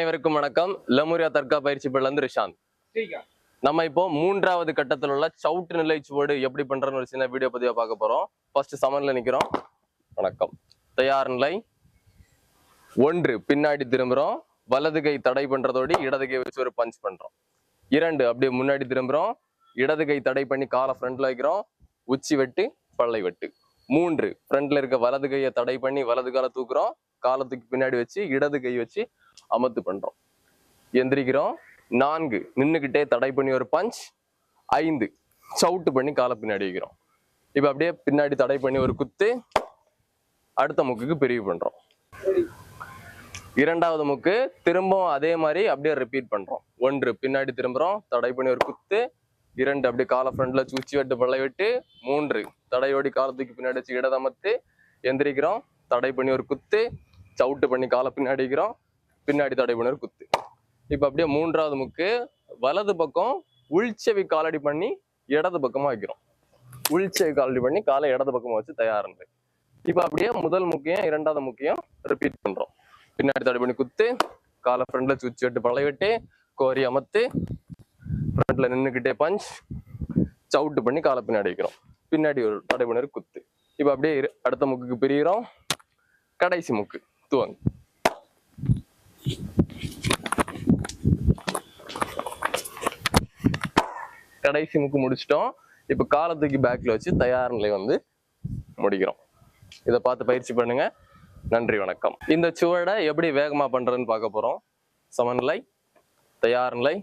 அனைவருக்கும் வணக்கம். லெமுரியா தர்கா பயிற்சி பள்ளியிலிருந்து ரிஷாந்த். நம்ம இப்போ மூன்றாவது கட்டத்தில் உள்ள சவுட்டு நிலை சுவடு எப்படி பண்றோம்னு ஒரு சின்ன வீடியோ பதிவா பார்க்க போறோம். ஃபர்ஸ்ட் சமன்ல நிக்கிறோம். வணக்கம். தயார் நிலை. 1 பின்னாடி திரும்புறோம். வலது கை தடை பண்றதோடு இடது கை வச்சு ஒரு பஞ்ச் பண்றோம். 2 அப்படியே முன்னாடி திரும்புறோம். இடது கை தடை பண்ணி காலை ஃப்ரண்ட்ல வைக்கிறோம். உச்சி வெட்டு, பல்லை வெட்டு. 3 ஃப்ரண்ட்ல இருக்க வலது கையை தடை பண்ணி வலது காலை தூக்குறோம். காலத்துக்கு பின்னாடி வச்சு இடது கை வச்சு அமர்த்து பண்றோம். எந்திரிக்கிறோம். 4 நின்னுக்கிட்டே தடை பண்ணி ஒரு பஞ்ச். 5 சவுட்டு பண்ணி காலை பின்னாடி வைக்கிறோம். இப்ப அப்படியே பின்னாடி தடை பண்ணி ஒரு குத்து. அடுத்த முக்குக்கு பிரிவு பண்றோம். இரண்டாவது முக்கு திரும்பவும் அதே மாதிரி அப்படியே ரிப்பீட் பண்றோம். 1 பின்னாடி திரும்புறோம், தடை பண்ணி ஒரு குத்து. 2 அப்படியே காலை ஃப்ரண்ட்ல உச்சி வெட்டு, பல்லை வெட்டு. 3 தடையோடி காலத்துக்கு பின்னாடி வச்சு இடதமத்து. எந்திரிக்கிறோம், தடை பண்ணி ஒரு குத்து. சவுட்டு பண்ணி காலை பின்னாடி வைக்கிறோம். பின்னாடி தடை பண்ணி ஒரு குத்து. இப்ப அப்படியே மூன்றாவது முக்கு வலது பக்கம் உள்செவி காலடி பண்ணி இடது பக்கமா வைக்கிறோம். உள்செவி காலடி பண்ணி காலை இடது பக்கமா வச்சு தயாரில்லை. இப்ப அப்படியே முதல் முக்கியம் இரண்டாவது முக்கியம் ரிப்பீட் பண்றோம். பின்னாடி தடை பண்ணி குத்து, காலை ஃப்ரண்ட்ல சுச்சி வெட்டு, பழை வெட்டு, கோரி அமத்து, ஃப்ரண்ட்ல நின்னுக்கிட்டே பஞ்ச், சவுட்டு பண்ணி காலை பின்னாடி வைக்கிறோம். பின்னாடி ஒரு தடை பண்ணி ஒரு குத்து. இப்ப அப்படியே அடுத்த முக்குக்கு பிரிகிறோம். கடைசி முக்கு துவங்கு. கடைசி முக்கு முடிச்சிட்டோம். இப்ப காலத்துக்கு பேக்ல வச்சு தயார் நிலை வந்து முடிக்கிறோம். இதை பார்த்து பயிற்சி பண்ணுங்க. நன்றி, வணக்கம். இந்த சுவடை எப்படி வேகமா பண்றதுன்னு பார்க்க போறோம். சமநிலை, தயார் நிலை,